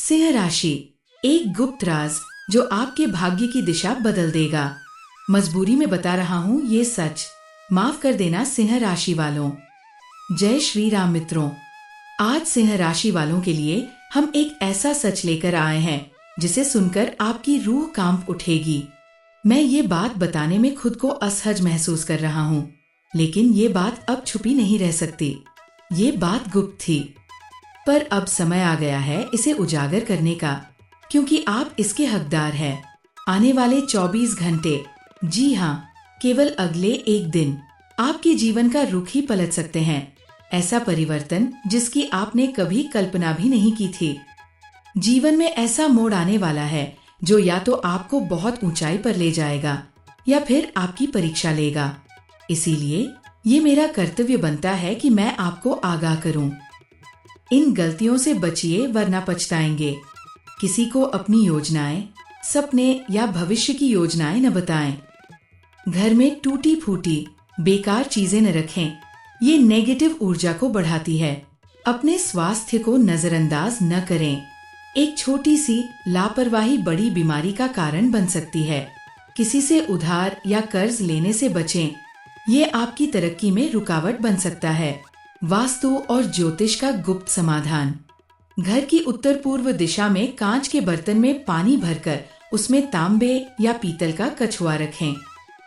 सिंह राशि, एक गुप्त राज जो आपके भाग्य की दिशा बदल देगा। मजबूरी में बता रहा हूँ ये सच, माफ कर देना सिंह राशि वालों। जय श्री राम मित्रों, आज सिंह राशि वालों के लिए हम एक ऐसा सच लेकर आए हैं जिसे सुनकर आपकी रूह कांप उठेगी। मैं ये बात बताने में खुद को असहज महसूस कर रहा हूँ, लेकिन ये बात अब छुपी नहीं रह सकती। ये बात गुप्त थी, पर अब समय आ गया है इसे उजागर करने का, क्योंकि आप इसके हकदार हैं। आने वाले 24 घंटे, जी हाँ, केवल अगले एक दिन आपके जीवन का रुख ही पलट सकते हैं। ऐसा परिवर्तन जिसकी आपने कभी कल्पना भी नहीं की थी। जीवन में ऐसा मोड़ आने वाला है जो या तो आपको बहुत ऊंचाई पर ले जाएगा या फिर आपकी परीक्षा लेगा। इसीलिए ये मेरा कर्तव्य बनता है कि मैं आपको आगाह करूं। इन गलतियों से बचिए वरना पछताएंगे। किसी को अपनी योजनाएं, सपने या भविष्य की योजनाएं न बताएं। घर में टूटी फूटी बेकार चीजें न रखें, ये नेगेटिव ऊर्जा को बढ़ाती है। अपने स्वास्थ्य को नजरअंदाज न करें। एक छोटी सी लापरवाही बड़ी बीमारी का कारण बन सकती है। किसी से उधार या कर्ज लेने से बचें, ये आपकी तरक्की में रुकावट बन सकता है। वास्तु और ज्योतिष का गुप्त समाधान। घर की उत्तर पूर्व दिशा में कांच के बर्तन में पानी भरकर उसमें तांबे या पीतल का कछुआ रखें।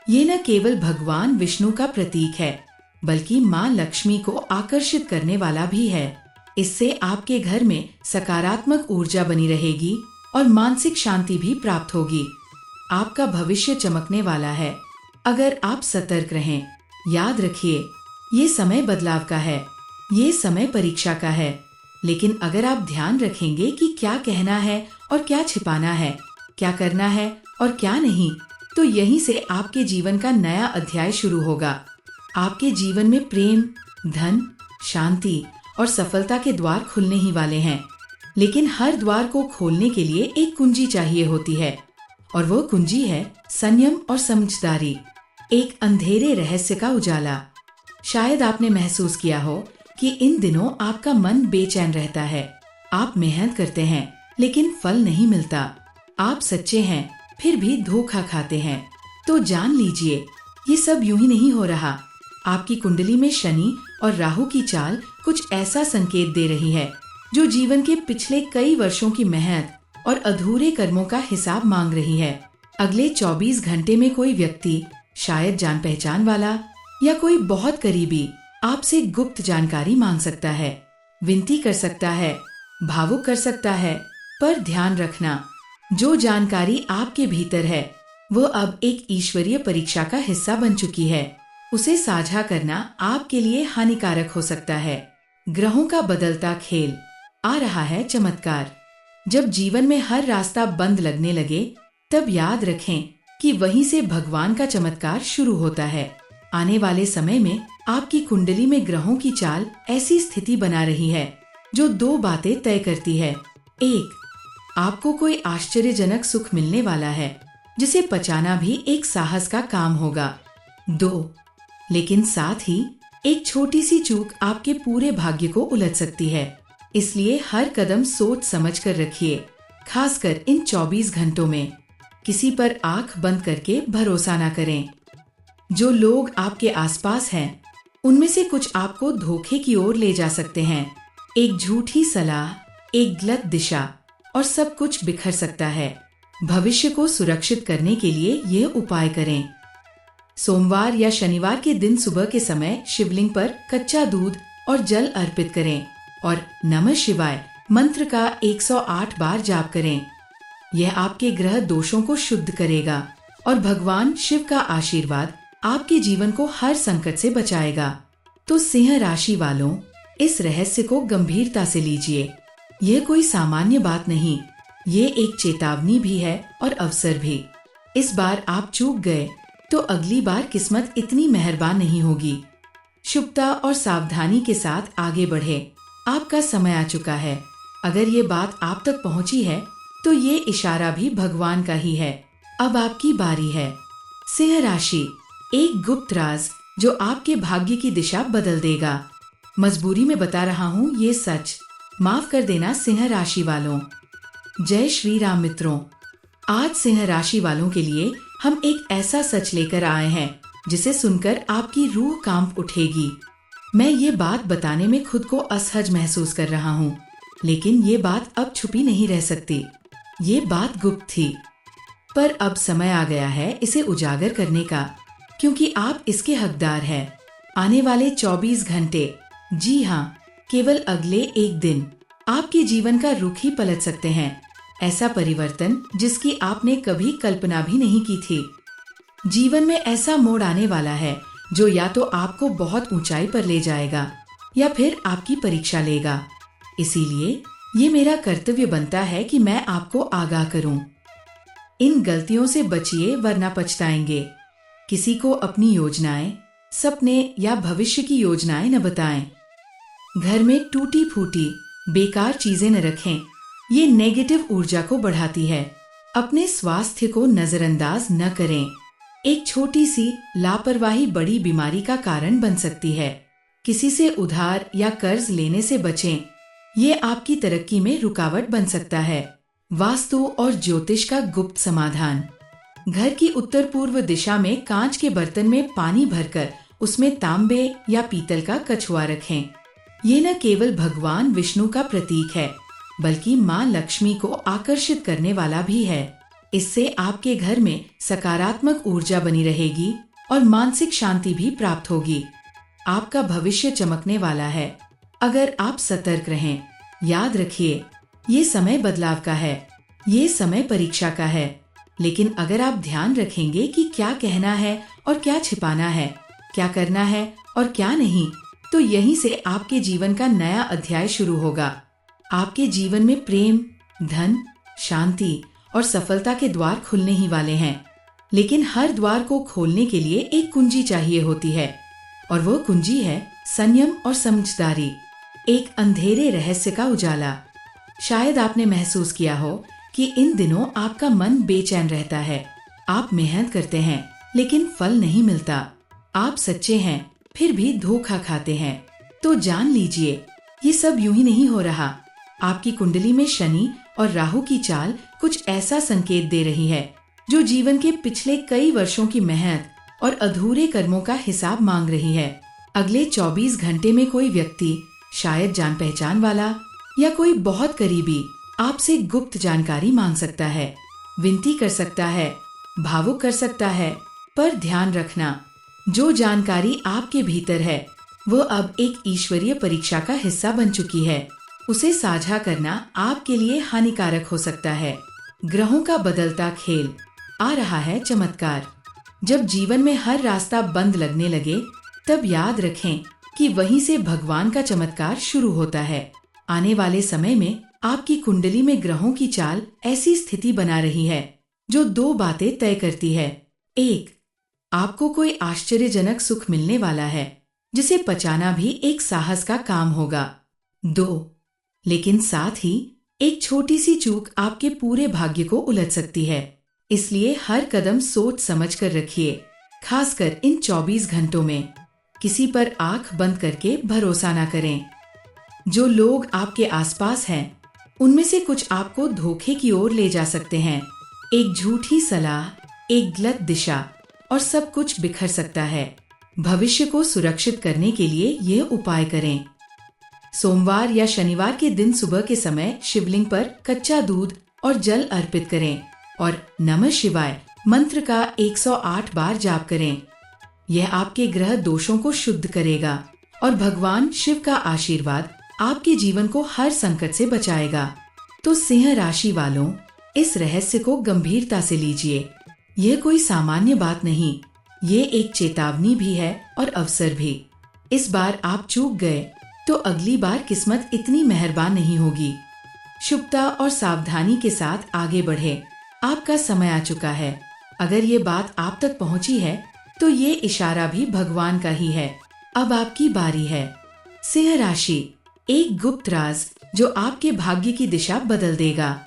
ये न केवल भगवान विष्णु का प्रतीक है, बल्कि माँ लक्ष्मी को आकर्षित करने वाला भी है। इससे आपके घर में सकारात्मक ऊर्जा बनी रहेगी और मानसिक शांति भी प्राप्त होगी। आपका भविष्य चमकने वाला है अगर आप सतर्क रहें। याद रखिए, ये समय बदलाव का है, ये समय परीक्षा का है। लेकिन अगर आप ध्यान रखेंगे कि क्या कहना है और क्या छिपाना है, क्या करना है और क्या नहीं, तो यहीं से आपके जीवन का नया अध्याय शुरू होगा। आपके जीवन में प्रेम, धन, शांति और सफलता के द्वार खुलने ही वाले हैं। लेकिन हर द्वार को खोलने के लिए एक कुंजी चाहिए होती है, और वो कुंजी है संयम और समझदारी। एक अंधेरे रहस्य का उजाला। शायद आपने महसूस किया हो कि इन दिनों आपका मन बेचैन रहता है। आप मेहनत करते हैं लेकिन फल नहीं मिलता। आप सच्चे हैं फिर भी धोखा खाते हैं। तो जान लीजिए, ये सब यूं ही नहीं हो रहा। आपकी कुंडली में शनि और राहु की चाल कुछ ऐसा संकेत दे रही है जो जीवन के पिछले कई वर्षों की मेहनत और अधूरे कर्मों का हिसाब मांग रही है। अगले 24 घंटे में कोई व्यक्ति, शायद जान पहचान वाला या कोई बहुत करीबी, आपसे गुप्त जानकारी मांग सकता है, विनती कर सकता है, भावुक कर सकता है। पर ध्यान रखना, जो जानकारी आपके भीतर है वो अब एक ईश्वरीय परीक्षा का हिस्सा बन चुकी है। उसे साझा करना आपके लिए हानिकारक हो सकता है। ग्रहों का बदलता खेल। आ रहा है चमत्कार। जब जीवन में हर रास्ता बंद लगने लगे, तब याद रखें कि वहीं से भगवान का चमत्कार शुरू होता है। आने वाले समय में आपकी कुंडली में ग्रहों की चाल ऐसी स्थिति बना रही है जो 2 बातें तय करती है। 1, आपको कोई आश्चर्यजनक सुख मिलने वाला है जिसे पचाना भी एक साहस का काम होगा। 2, लेकिन साथ ही एक छोटी सी चूक आपके पूरे भाग्य को उलट सकती है। इसलिए हर कदम सोच समझ कर रखिए, खासकर इन 24 घंटों में। किसी पर आंख बंद करके भरोसा ना करें। जो लोग आपके आसपास हैं, उनमें से कुछ आपको धोखे की ओर ले जा सकते हैं। एक झूठी सलाह, एक गलत दिशा और सब कुछ बिखर सकता है। भविष्य को सुरक्षित करने के लिए ये उपाय करें। सोमवार या शनिवार के दिन सुबह के समय शिवलिंग पर कच्चा दूध और जल अर्पित करें और नमः शिवाय मंत्र का 108 बार जाप करें। यह आपके ग्रह दोषों को शुद्ध करेगा और भगवान शिव का आशीर्वाद आपके जीवन को हर संकट से बचाएगा। तो सिंह राशि वालों, इस रहस्य को गंभीरता से लीजिए। यह कोई सामान्य बात नहीं, ये एक चेतावनी भी है और अवसर भी। इस बार आप चूक गए तो अगली बार किस्मत इतनी मेहरबान नहीं होगी। शुभता और सावधानी के साथ आगे बढ़े। आपका समय आ चुका है। अगर ये बात आप तक पहुंची है तो ये इशारा भी भगवान का ही है। अब आपकी बारी है। सिंह राशि, एक गुप्त राज जो आपके भाग्य की दिशा बदल देगा। मजबूरी में बता रहा हूँ ये सच, माफ कर देना सिंह राशि वालों। जय श्री राम मित्रों, आज सिंह राशि वालों के लिए हम एक ऐसा सच लेकर आए हैं जिसे सुनकर आपकी रूह कांप उठेगी। मैं ये बात बताने में खुद को असहज महसूस कर रहा हूँ, लेकिन ये बात अब छुपी नहीं रह सकती। ये बात गुप्त थी, पर अब समय आ गया है इसे उजागर करने का, क्योंकि आप इसके हकदार हैं। आने वाले 24 घंटे, जी हाँ, केवल अगले एक दिन आपके जीवन का रुख ही पलट सकते हैं। ऐसा परिवर्तन जिसकी आपने कभी कल्पना भी नहीं की थी। जीवन में ऐसा मोड़ आने वाला है जो या तो आपको बहुत ऊंचाई पर ले जाएगा या फिर आपकी परीक्षा लेगा। इसीलिए ये मेरा कर्तव्य बनता है कि मैं आपको आगाह करूं। इन गलतियों से बचिए वरना पछताएंगे। किसी को अपनी योजनाएं, सपने या भविष्य की योजनाएं न बताएं। घर में टूटी फूटी बेकार चीजें न रखें, ये नेगेटिव ऊर्जा को बढ़ाती है। अपने स्वास्थ्य को नजरअंदाज न करें। एक छोटी सी लापरवाही बड़ी बीमारी का कारण बन सकती है। किसी से उधार या कर्ज लेने से बचें, ये आपकी तरक्की में रुकावट बन सकता है। वास्तु और ज्योतिष का गुप्त समाधान। घर की उत्तर पूर्व दिशा में कांच के बर्तन में पानी भरकर उसमें तांबे या पीतल का कछुआ रखें। ये न केवल भगवान विष्णु का प्रतीक है, बल्कि माँ लक्ष्मी को आकर्षित करने वाला भी है। इससे आपके घर में सकारात्मक ऊर्जा बनी रहेगी और मानसिक शांति भी प्राप्त होगी। आपका भविष्य चमकने वाला है अगर आप सतर्क रहें। याद रखिए, ये समय बदलाव का है, ये समय परीक्षा का है। लेकिन अगर आप ध्यान रखेंगे कि क्या कहना है और क्या छिपाना है, क्या करना है और क्या नहीं, तो यहीं से आपके जीवन का नया अध्याय शुरू होगा। आपके जीवन में प्रेम, धन, शांति और सफलता के द्वार खुलने ही वाले हैं। लेकिन हर द्वार को खोलने के लिए एक कुंजी चाहिए होती है, और वो कुंजी है संयम और समझदारी। एक अंधेरे रहस्य का उजाला। शायद आपने महसूस किया हो कि इन दिनों आपका मन बेचैन रहता है। आप मेहनत करते हैं लेकिन फल नहीं मिलता। आप सच्चे हैं फिर भी धोखा खाते हैं। तो जान लीजिए, ये सब यूं ही नहीं हो रहा। आपकी कुंडली में शनि और राहु की चाल कुछ ऐसा संकेत दे रही है जो जीवन के पिछले कई वर्षों की मेहनत और अधूरे कर्मों का हिसाब मांग रही है। अगले 24 घंटे में कोई व्यक्ति, शायद जान पहचान वाला या कोई बहुत करीबी, आपसे गुप्त जानकारी मांग सकता है, विनती कर सकता है, भावुक कर सकता है। पर ध्यान रखना, जो जानकारी आपके भीतर है वो अब एक ईश्वरीय परीक्षा का हिस्सा बन चुकी है। उसे साझा करना आपके लिए हानिकारक हो सकता है। ग्रहों का बदलता खेल। आ रहा है चमत्कार। जब जीवन में हर रास्ता बंद लगने लगे, तब याद रखें कि वहीं से भगवान का चमत्कार शुरू होता है। आने वाले समय में आपकी कुंडली में ग्रहों की चाल ऐसी स्थिति बना रही है जो 2 बातें तय करती है। 1, आपको कोई आश्चर्यजनक सुख मिलने वाला है जिसे पचाना भी एक साहस का काम होगा। 2, लेकिन साथ ही एक छोटी सी चूक आपके पूरे भाग्य को उलट सकती है। इसलिए हर कदम सोच समझ कर रखिए, खासकर इन 24 घंटों में। किसी पर आंख बंद करके भरोसा ना करें। जो लोग आपके आसपास हैं, उनमें से कुछ आपको धोखे की ओर ले जा सकते हैं। एक झूठी सलाह, एक गलत दिशा और सब कुछ बिखर सकता है। भविष्य को सुरक्षित करने के लिए ये उपाय करें। सोमवार या शनिवार के दिन सुबह के समय शिवलिंग पर कच्चा दूध और जल अर्पित करें और नमः शिवाय मंत्र का 108 बार जाप करें। यह आपके ग्रह दोषों को शुद्ध करेगा और भगवान शिव का आशीर्वाद आपके जीवन को हर संकट से बचाएगा। तो सिंह राशि वालों, इस रहस्य को गंभीरता से लीजिए। यह कोई सामान्य बात नहीं, ये एक चेतावनी भी है और अवसर भी। इस बार आप चूक गए तो अगली बार किस्मत इतनी मेहरबान नहीं होगी। शुभता और सावधानी के साथ आगे बढ़े। आपका समय आ चुका है। अगर ये बात आप तक पहुंची है तो ये इशारा भी भगवान का ही है। अब आपकी बारी है। सिंह राशि, एक गुप्त राज जो आपके भाग्य की दिशा बदल देगा।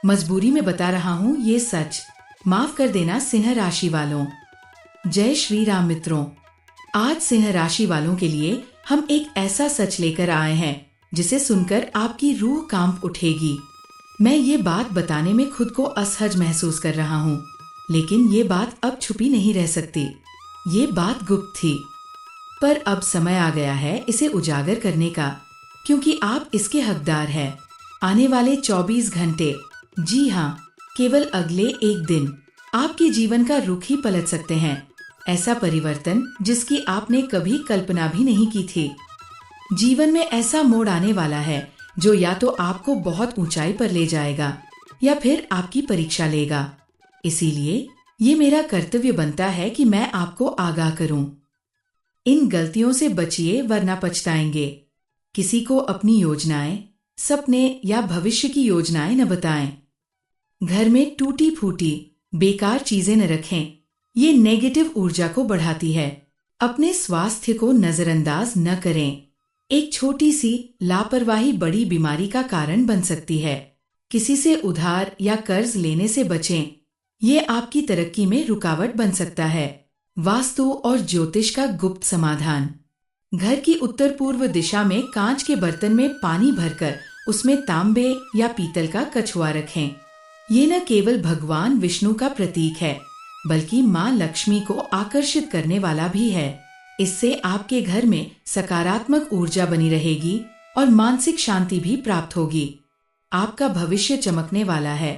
मजबूरी में बता रहा हूँ ये सच, माफ कर देना सिंह राशि वालों। जय श्री राम मित्रों, आज सिंह राशि वालों के लिए हम एक ऐसा सच लेकर आए हैं जिसे सुनकर आपकी रूह कांप उठेगी। मैं ये बात बताने में खुद को असहज महसूस कर रहा हूँ, लेकिन ये बात अब छुपी नहीं रह सकती। ये बात गुप्त थी, पर अब समय आ गया है इसे उजागर करने का, क्योंकि आप इसके हकदार हैं। आने वाले 24 घंटे, जी हाँ, केवल अगले एक दिन आपके जीवन का रुख ही पलट सकते हैं। ऐसा परिवर्तन जिसकी आपने कभी कल्पना भी नहीं की थी। जीवन में ऐसा मोड़ आने वाला है जो या तो आपको बहुत ऊंचाई पर ले जाएगा या फिर आपकी परीक्षा लेगा। इसीलिए ये मेरा कर्तव्य बनता है कि मैं आपको आगाह करूं। इन गलतियों से बचिए वरना पछताएंगे। किसी को अपनी योजनाएं, सपने या भविष्य की योजनाएं न बताएं। घर में टूटी फूटी बेकार चीजें न रखें, ये नेगेटिव ऊर्जा को बढ़ाती है। अपने स्वास्थ्य को नजरअंदाज न करें। एक छोटी सी लापरवाही बड़ी बीमारी का कारण बन सकती है। किसी से उधार या कर्ज लेने से बचें, ये आपकी तरक्की में रुकावट बन सकता है। वास्तु और ज्योतिष का गुप्त समाधान। घर की उत्तर पूर्व दिशा में कांच के बर्तन में पानी भरकर उसमें तांबे या पीतल का कछुआ रखें। ये न केवल भगवान विष्णु का प्रतीक है, बल्कि माँ लक्ष्मी को आकर्षित करने वाला भी है। इससे आपके घर में सकारात्मक ऊर्जा बनी रहेगी और मानसिक शांति भी प्राप्त होगी। आपका भविष्य चमकने वाला है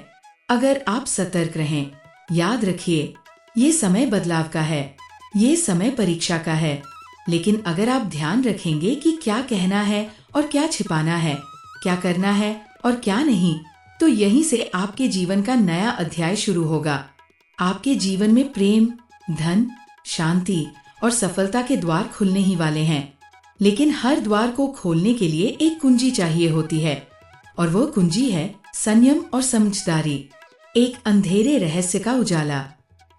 अगर आप सतर्क रहें। याद रखिए, ये समय बदलाव का है, ये समय परीक्षा का है। लेकिन अगर आप ध्यान रखेंगे कि क्या कहना है और क्या छिपाना है, क्या करना है और क्या नहीं, तो यहीं से आपके जीवन का नया अध्याय शुरू होगा। आपके जीवन में प्रेम, धन, शांति और सफलता के द्वार खुलने ही वाले हैं। लेकिन हर द्वार को खोलने के लिए एक कुंजी चाहिए होती है, और वो कुंजी है संयम और समझदारी। एक अंधेरे रहस्य का उजाला।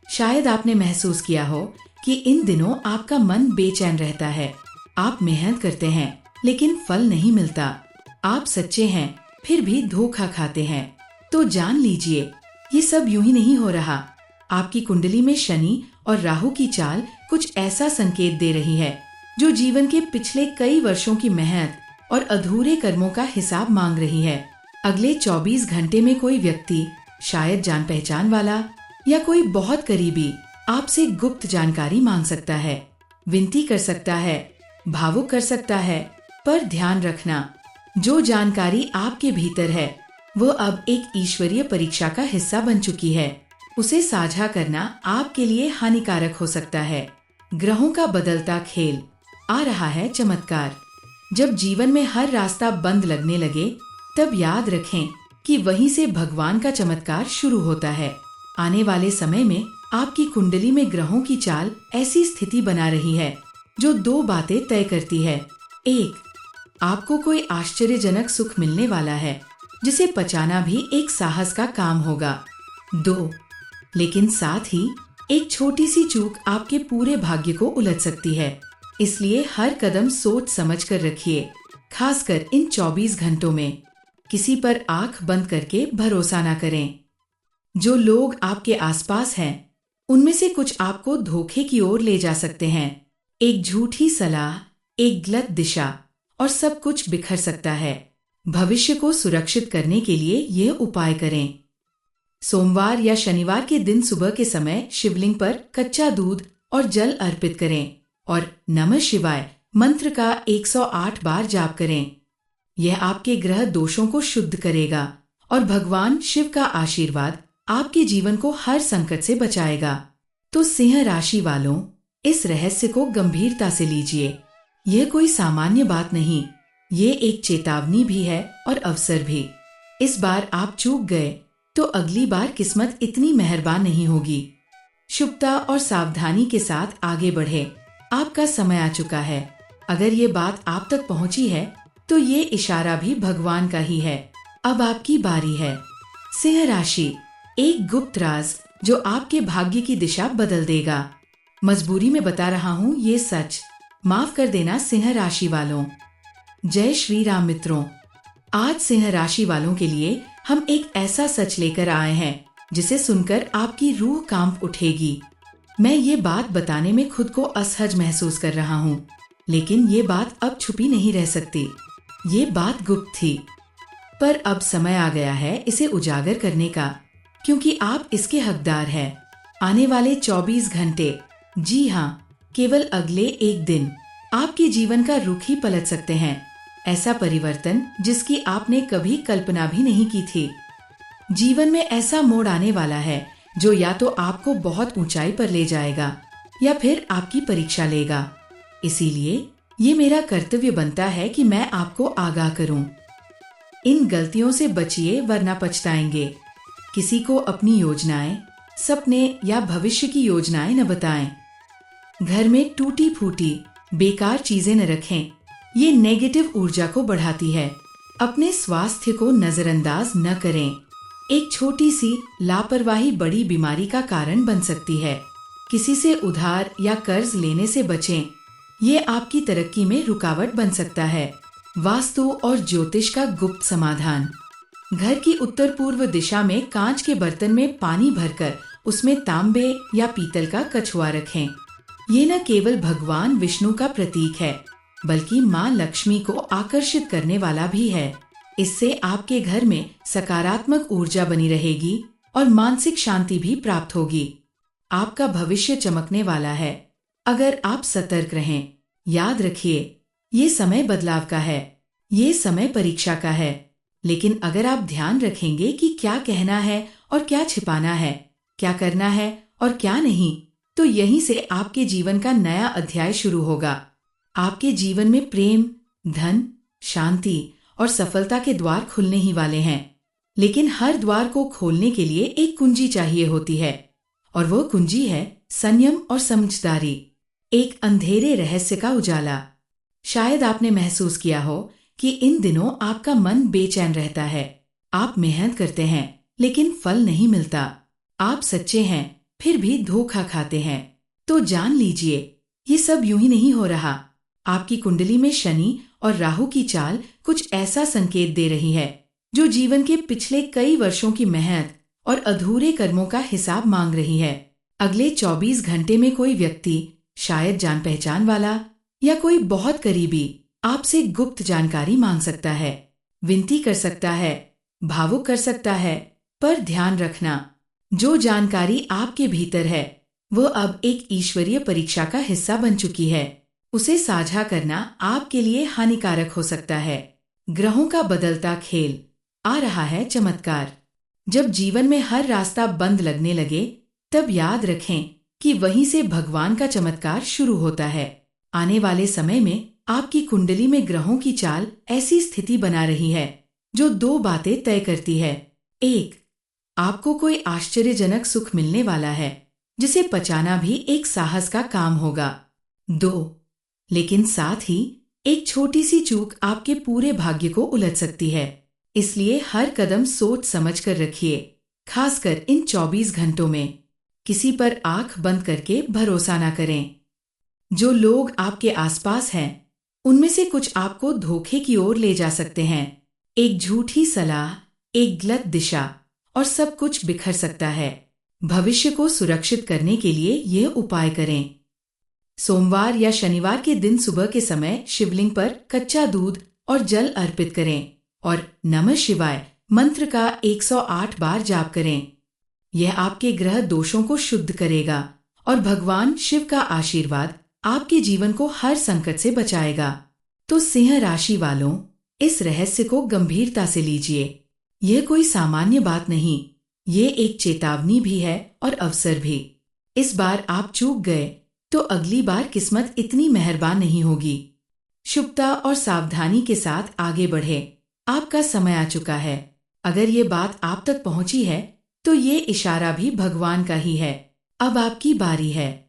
शायद आपने महसूस किया हो कि इन दिनों आपका मन बेचैन रहता है। आप मेहनत करते हैं लेकिन फल नहीं मिलता। आप सच्चे हैं फिर भी धोखा खाते हैं। तो जान लीजिए, ये सब यूं ही नहीं हो रहा। आपकी कुंडली में शनि और राहु की चाल कुछ ऐसा संकेत दे रही है जो जीवन के पिछले कई वर्षों की मेहनत और अधूरे कर्मों का हिसाब मांग रही है। अगले 24 घंटे में कोई व्यक्ति, शायद जान पहचान वाला या कोई बहुत करीबी, आपसे गुप्त जानकारी मांग सकता है, विनती कर सकता है, भावुक कर सकता है। पर ध्यान रखना, जो जानकारी आपके भीतर है वो अब एक ईश्वरीय परीक्षा का हिस्सा बन चुकी है। उसे साझा करना आपके लिए हानिकारक हो सकता है। ग्रहों का बदलता खेल। आ रहा है चमत्कार। जब जीवन में हर रास्ता बंद लगने लगे, तब याद रखें कि वहीं से भगवान का चमत्कार शुरू होता है। आने वाले समय में आपकी कुंडली में ग्रहों की चाल ऐसी स्थिति बना रही है जो 2 बातें तय करती है। 1, आपको कोई आश्चर्यजनक सुख मिलने वाला है जिसे पचाना भी एक साहस का काम होगा। 2, लेकिन साथ ही एक छोटी सी चूक आपके पूरे भाग्य को उलट सकती है। इसलिए हर कदम सोच समझ कर रखिए, खासकर इन 24 घंटों में। किसी पर आंख बंद करके भरोसा ना करें। जो लोग आपके आसपास हैं, उनमें से कुछ आपको धोखे की ओर ले जा सकते हैं। एक झूठी सलाह, एक गलत दिशा और सब कुछ बिखर सकता है। भविष्य को सुरक्षित करने के लिए ये उपाय करें। सोमवार या शनिवार के दिन सुबह के समय शिवलिंग पर कच्चा दूध और जल अर्पित करें और नमः शिवाय मंत्र का 108 बार जाप करें। यह आपके ग्रह दोषों को शुद्ध करेगा और भगवान शिव का आशीर्वाद आपके जीवन को हर संकट से बचाएगा। तो सिंह राशि वालों, इस रहस्य को गंभीरता से लीजिए। यह कोई सामान्य बात नहीं, ये एक चेतावनी भी है और अवसर भी। इस बार आप चूक गए तो अगली बार किस्मत इतनी मेहरबान नहीं होगी। शुभता और सावधानी के साथ आगे बढ़े। आपका समय आ चुका है। अगर ये बात आप तक पहुंची है तो ये इशारा भी भगवान का ही है। अब आपकी बारी है। सिंह राशि, एक गुप्त राज जो आपके भाग्य की दिशा बदल देगा। मजबूरी में बता रहा हूँ ये सच, माफ कर देना सिंह राशि वालों। जय श्री राम मित्रों, आज सिंह राशि वालों के लिए हम एक ऐसा सच लेकर आए हैं जिसे सुनकर आपकी रूह कांप उठेगी। मैं ये बात बताने में खुद को असहज महसूस कर रहा हूँ, लेकिन ये बात अब छुपी नहीं रह सकती। ये बात गुप्त थी, पर अब समय आ गया है इसे उजागर करने का, क्योंकि आप इसके हकदार हैं। आने वाले 24 घंटे, जी हाँ, केवल अगले एक दिन आपके जीवन का रुख ही पलट सकते हैं। ऐसा परिवर्तन जिसकी आपने कभी कल्पना भी नहीं की थी। जीवन में ऐसा मोड़ आने वाला है जो या तो आपको बहुत ऊंचाई पर ले जाएगा या फिर आपकी परीक्षा लेगा। इसीलिए ये मेरा कर्तव्य बनता है कि मैं आपको आगाह करूं। इन गलतियों से बचिए वरना पछताएंगे। किसी को अपनी योजनाएं, सपने या भविष्य की योजनाएं न बताएं। घर में टूटी फूटी बेकार चीजें न रखें, ये नेगेटिव ऊर्जा को बढ़ाती है। अपने स्वास्थ्य को नजरअंदाज न करें। एक छोटी सी लापरवाही बड़ी बीमारी का कारण बन सकती है। किसी से उधार या कर्ज लेने से बचें, ये आपकी तरक्की में रुकावट बन सकता है। वास्तु और ज्योतिष का गुप्त समाधान। घर की उत्तर पूर्व दिशा में कांच के बर्तन में पानी भरकर उसमें तांबे या पीतल का कछुआ रखें। ये न केवल भगवान विष्णु का प्रतीक है, बल्कि माँ लक्ष्मी को आकर्षित करने वाला भी है। इससे आपके घर में सकारात्मक ऊर्जा बनी रहेगी और मानसिक शांति भी प्राप्त होगी। आपका भविष्य चमकने वाला है अगर आप सतर्क रहें। याद रखिए, ये समय बदलाव का है, ये समय परीक्षा का है। लेकिन अगर आप ध्यान रखेंगे कि क्या कहना है और क्या छिपाना है, क्या करना है और क्या नहीं, तो यहीं से आपके जीवन का नया अध्याय शुरू होगा। आपके जीवन में प्रेम, धन, शांति और सफलता के द्वार खुलने ही वाले हैं। लेकिन हर द्वार को खोलने के लिए एक कुंजी चाहिए होती है, और वो कुंजी है संयम और समझदारी। एक अंधेरे रहस्य का उजाला। शायद आपने महसूस किया हो कि इन दिनों आपका मन बेचैन रहता है। आप मेहनत करते हैं लेकिन फल नहीं मिलता। आप सच्चे हैं फिर भी धोखा खाते हैं। तो जान लीजिए, ये सब यूं ही नहीं हो रहा। आपकी कुंडली में शनि और राहु की चाल कुछ ऐसा संकेत दे रही है जो जीवन के पिछले कई वर्षों की मेहनत और अधूरे कर्मों का हिसाब मांग रही है। अगले 24 घंटे में कोई व्यक्ति, शायद जान पहचान वाला या कोई बहुत करीबी, आपसे गुप्त जानकारी मांग सकता है, विनती कर सकता है, भावुक कर सकता है। पर ध्यान रखना, जो जानकारी आपके भीतर है वह अब एक ईश्वरीय परीक्षा का हिस्सा बन चुकी है। उसे साझा करना आपके लिए हानिकारक हो सकता है। ग्रहों का बदलता खेल। आ रहा है चमत्कार। जब जीवन में हर रास्ता बंद लगने लगे, तब याद रखें कि वहीं से भगवान का चमत्कार शुरू होता है। आने वाले समय में आपकी कुंडली में ग्रहों की चाल ऐसी स्थिति बना रही है जो 2 बातें तय करती है। 1, आपको कोई आश्चर्यजनक सुख मिलने वाला है जिसे पचाना भी एक साहस का काम होगा। 2, लेकिन साथ ही एक छोटी सी चूक आपके पूरे भाग्य को उलट सकती है। इसलिए हर कदम सोच समझ कर रखिए, खासकर इन 24 घंटों में। किसी पर आंख बंद करके भरोसा ना करें। जो लोग आपके आसपास हैं, उनमें से कुछ आपको धोखे की ओर ले जा सकते हैं। एक झूठी सलाह, एक गलत दिशा और सब कुछ बिखर सकता है। भविष्य को सुरक्षित करने के लिए यह उपाय करें। सोमवार या शनिवार के दिन सुबह के समय शिवलिंग पर कच्चा दूध और जल अर्पित करें और नमः शिवाय मंत्र का 108 बार जाप करें। यह आपके ग्रह दोषों को शुद्ध करेगा और भगवान शिव का आशीर्वाद आपके जीवन को हर संकट से बचाएगा। तो सिंह राशि वालों, इस रहस्य को गंभीरता से लीजिए। यह कोई सामान्य बात नहीं, ये एक चेतावनी भी है और अवसर भी। इस बार आप चूक गए तो अगली बार किस्मत इतनी मेहरबान नहीं होगी। शुभता और सावधानी के साथ आगे बढ़े। आपका समय आ चुका है। अगर ये बात आप तक पहुंची है तो ये इशारा भी भगवान का ही है। अब आपकी बारी है।